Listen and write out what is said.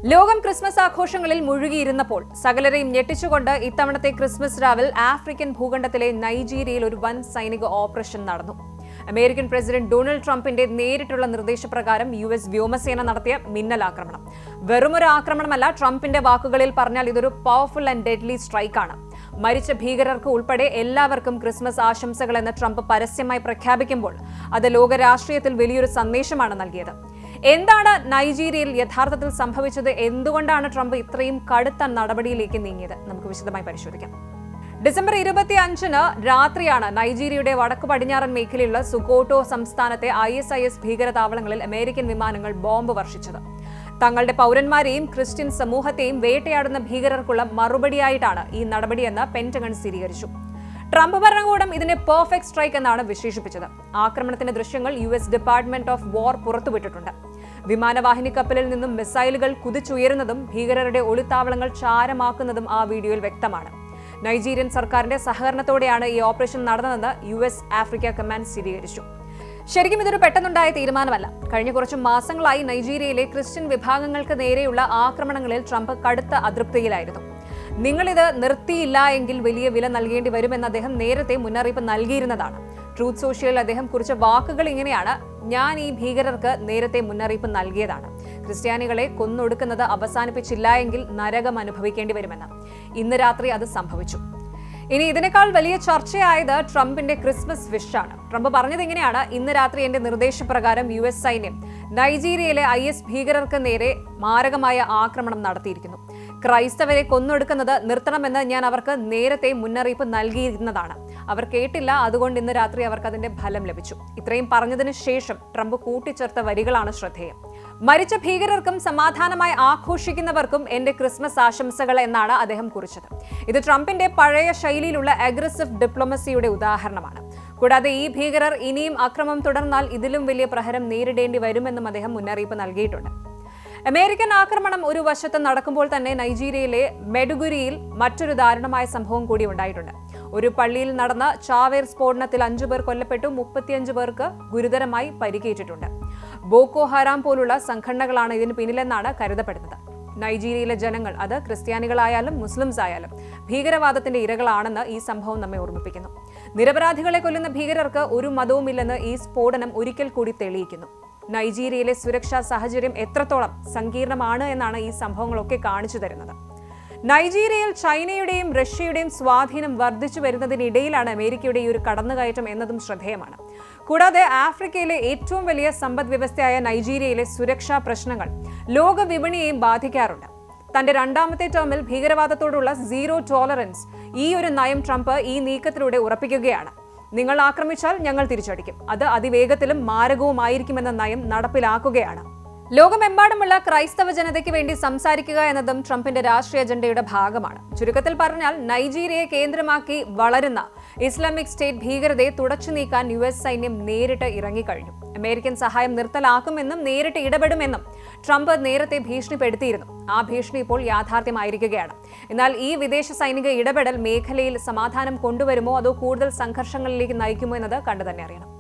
ലോകം ക്രിസ്മസ് ആഘോഷങ്ങളിൽ മുഴുകിയിരുന്നപ്പോൾ സകലരെയും ഞെട്ടിച്ചുകൊണ്ട് ഇത്തവണത്തെ ക്രിസ്മസ് രാവിൽ ആഫ്രിക്കൻ ഭൂഖണ്ഡത്തിലെ നൈജീരിയയിൽ ഒരു വൻ സൈനിക ഓപ്പറേഷൻ നടന്നു. അമേരിക്കൻ പ്രസിഡന്റ് ഡൊണാൾഡ് ട്രംപിന്റെ നേരിട്ടുള്ള നിർദ്ദേശപ്രകാരം യുഎസ് വ്യോമസേന നടത്തിയ മിന്നലാക്രമണം വെറുമൊരു ആക്രമണമല്ല, ട്രംപിന്റെ വാക്കുകളിൽ പറഞ്ഞാൽ ഇതൊരു പവർഫുൾ ആൻഡ് ഡെഡ്ലി സ്ട്രൈക്കാണ്. മരിച്ച ഭീകരർക്ക് ഉൾപ്പെടെ എല്ലാവർക്കും ക്രിസ്മസ് ആശംസകളെന്ന് ട്രംപ് പരസ്യമായി പ്രഖ്യാപിക്കുമ്പോൾ അത് ലോകരാഷ്ട്രീയത്തിൽ വലിയൊരു സന്ദേശമാണ് നൽകിയത്. എന്താണ് നൈജീരിയയിൽ യഥാർത്ഥത്തിൽ സംഭവിച്ചത്? എന്തുകൊണ്ടാണ് ട്രംപ് ഇത്രയും കടുത്ത നടപടിയിലേക്ക് നീങ്ങിയത്? നമുക്ക് വിശദമായി പരിശോധിക്കാം. ഡിസംബർ 25-ന് രാത്രിയാണ് നൈജീരിയയുടെ വടക്കു പടിഞ്ഞാറൻ മേഖലയിലുള്ള സുക്കോട്ടോ സംസ്ഥാനത്തെ ISIS ഭീകരതാവളങ്ങളിൽ അമേരിക്കൻ വിമാനങ്ങൾ ബോംബ് വർഷിച്ചത്. തങ്ങളുടെ പൗരന്മാരെയും ക്രിസ്ത്യൻ സമൂഹത്തെയും വേട്ടയാടുന്ന ഭീകരർക്കുള്ള മറുപടിയായിട്ടാണ് ഈ നടപടിയെന്ന് പെന്റഗൺ സ്ഥിരീകരിച്ചു. ട്രംപ് ഭരണകൂടം ഇതിനെ പെർഫെക്റ്റ് സ്ട്രൈക്ക് എന്നാണ് വിശേഷിപ്പിച്ചത്. ആക്രമണത്തിന്റെ ദൃശ്യങ്ങൾ US ഡിപ്പാർട്ട്മെന്റ് ഓഫ് വാർ പുറത്തുവിട്ടിട്ടുണ്ട്. വിമാനവാഹിനി കപ്പലിൽ നിന്നും മിസൈലുകൾ കുതിച്ചുയരുന്നതും ഭീകരരുടെ ഒളിത്താവളങ്ങൾ ചാരമാക്കുന്നതും ആ വീഡിയോയിൽ വ്യക്തമാണ്. നൈജീരിയൻ സർക്കാരിന്റെ സഹകരണത്തോടെയാണ് ഈ ഓപ്പറേഷൻ നടന്നതെന്ന് US ആഫ്രിക്ക കമാൻഡ് സ്ഥിരീകരിച്ചു. ശരിക്കും ഇതൊരു പെട്ടെന്നുണ്ടായ തീരുമാനമല്ല. കഴിഞ്ഞ കുറച്ചു മാസങ്ങളായി നൈജീരിയയിലെ ക്രിസ്ത്യൻ വിഭാഗങ്ങൾക്ക് നേരെയുള്ള ആക്രമണങ്ങളിൽ ട്രംപ് കടുത്ത അതൃപ്തിയിലായിരുന്നു. നിങ്ങളിത് നിർത്തിയില്ല എങ്കിൽ വലിയ വില നൽകേണ്ടി വരുമെന്ന് അദ്ദേഹം നേരത്തെ മുന്നറിയിപ്പ് നൽകിയിരുന്നതാണ്. ട്രൂത്ത് സോഷ്യലിൽ അദ്ദേഹം കുറിച്ച വാക്കുകൾ ഇങ്ങനെയാണ്: ഞാൻ ഈ ഭീകരർക്ക് നേരത്തെ മുന്നറിയിപ്പ് നൽകിയതാണ്. ക്രിസ്ത്യാനികളെ കൊന്നൊടുക്കുന്നത് അവസാനിപ്പിച്ചില്ല എങ്കിൽ നരകം അനുഭവിക്കേണ്ടി വരുമെന്ന്. ഇന്ന് രാത്രി അത് സംഭവിച്ചു. ഇനി ഇതിനേക്കാൾ വലിയ ചർച്ചയായത് ട്രംപിന്റെ ക്രിസ്മസ് വിഷാണ്. ട്രംപ് പറഞ്ഞത് ഇങ്ങനെയാണ്: ഇന്ന് രാത്രി എന്റെ നിർദ്ദേശപ്രകാരം US സൈന്യം നൈജീരിയയിലെ IS ഭീകരർക്ക് നേരെ മാരകമായ ആക്രമണം നടത്തിയിരിക്കുന്നു. ക്രൈസ്തവരെ കൊന്നൊടുക്കുന്നത് നിർത്തണമെന്ന് ഞാൻ അവർക്ക് നേരത്തെ മുന്നറിയിപ്പ് നൽകിയിരുന്നതാണ്. അവർ കേട്ടില്ല, അതുകൊണ്ട് ഇന്ന് രാത്രി അവർക്ക് അതിന്റെ ഫലം ലഭിച്ചു. ഇത്രയും പറഞ്ഞതിന് ശേഷം ട്രംപ് കൂട്ടിച്ചേർത്ത വരികളാണ് ശ്രദ്ധേയം. മരിച്ച ഭീകരർക്കും സമാധാനമായി ആഘോഷിക്കുന്നവർക്കും എന്റെ ക്രിസ്മസ് ആശംസകൾ എന്നാണ് അദ്ദേഹം കുറിച്ചത്. ഇത് ട്രംപിന്റെ പഴയ ശൈലിയിലുള്ള അഗ്രസീവ് ഡിപ്ലോമസിയുടെ ഉദാഹരണമാണ്. കൂടാതെ ഈ ഭീകരർ ഇനിയും അക്രമം തുടർന്നാൽ ഇതിലും വലിയ പ്രഹരം നേരിടേണ്ടി വരുമെന്നും അദ്ദേഹം മുന്നറിയിപ്പ് നൽകിയിട്ടുണ്ട്. അമേരിക്കൻ ആക്രമണം ഒരു വശത്ത് നടക്കുമ്പോൾ തന്നെ നൈജീരിയയിലെ മെഡുഗുരിയിൽ മറ്റൊരു ദാരുണമായ സംഭവം കൂടി ഉണ്ടായിട്ടുണ്ട്. ഒരു പള്ളിയിൽ നടന്ന ചാവേർ സ്ഫോടനത്തിൽ 5 പേർ കൊല്ലപ്പെട്ടു, 35 പേർക്ക് ഗുരുതരമായി പരിക്കേറ്റിട്ടുണ്ട്. ബോക്കോ ഹറാം പോലുള്ള സംഘടനകളാണ് ഇതിന് പിന്നിലെന്നാണ് കരുതപ്പെടുന്നത്. നൈജീരിയയിലെ ജനങ്ങൾ, അത് ക്രിസ്ത്യാനികളായാലും മുസ്ലിംസ് ആയാലും, ഭീകരവാദത്തിന്റെ ഇരകളാണെന്ന് ഈ സംഭവം നമ്മെ ഓർമ്മിപ്പിക്കുന്നു. നിരപരാധികളെ കൊല്ലുന്ന ഭീകരർക്ക് ഒരു മതവുമില്ലെന്ന് ഈ സ്ഫോടനം ഒരിക്കൽ കൂടി തെളിയിക്കുന്നു. നൈജീരിയയിലെ സുരക്ഷാ സാഹചര്യം എത്രത്തോളം സങ്കീർണമാണ് എന്നാണ് ഈ സംഭവങ്ങളൊക്കെ കാണിച്ചു തരുന്നത്. നൈജീരിയയിൽ ചൈനയുടെയും റഷ്യയുടെയും സ്വാധീനം വർദ്ധിച്ചു വരുന്നതിനിടയിലാണ് അമേരിക്കയുടെ ഈ ഒരു കടന്നുകയറ്റം എന്നതും ശ്രദ്ധേയമാണ്. കൂടാതെ ആഫ്രിക്കയിലെ ഏറ്റവും വലിയ സമ്പദ് വ്യവസ്ഥയായ നൈജീരിയയിലെ സുരക്ഷാ പ്രശ്നങ്ങൾ ലോക വിപണിയെയും ബാധിക്കാറുണ്ട്. തന്റെ 2ാമത്തെ ടേമിൽ ഭീകരവാദത്തോടുള്ള സീറോ ടോളറൻസ് ഈ ഒരു നയം ട്രംപ് ഈ നീക്കത്തിലൂടെ ഉറപ്പിക്കുകയാണ്. നിങ്ങൾ ആക്രമിച്ചാൽ ഞങ്ങൾ തിരിച്ചടിക്കും, അത് അതിവേഗത്തിലും മാരകവുമായിരിക്കുമെന്ന നയം നടപ്പിലാക്കുകയാണ്. ലോകമെമ്പാടുമുള്ള ക്രൈസ്തവ ജനതയ്ക്ക് വേണ്ടി സംസാരിക്കുക എന്നതും ട്രംപിന്റെ രാഷ്ട്രീയ അജണ്ടയുടെ ഭാഗമാണ്. ചുരുക്കത്തിൽ പറഞ്ഞാൽ നൈജീരിയയെ കേന്ദ്രമാക്കി വളരുന്ന ഇസ്ലാമിക് സ്റ്റേറ്റ് ഭീകരതയെ തുടച്ചു നീക്കാൻ US സൈന്യം നേരിട്ട് ഇറങ്ങിക്കഴിഞ്ഞു. അമേരിക്കൻ സഹായം നിർത്തലാക്കുമെന്നും നേരിട്ട് ഇടപെടുമെന്നും ട്രംപ് നേരത്തെ ഭീഷണിപ്പെടുത്തിയിരുന്നു. ആ ഭീഷണി ഇപ്പോൾ യാഥാർത്ഥ്യമായിരിക്കുകയാണ്. എന്നാൽ ഈ വിദേശ സൈനിക ഇടപെടൽ മേഖലയിൽ സമാധാനം കൊണ്ടുവരുമോ അതോ കൂടുതൽ സംഘർഷങ്ങളിലേക്ക് നയിക്കുമോ എന്നത് കണ്ടു തന്നെ അറിയണം.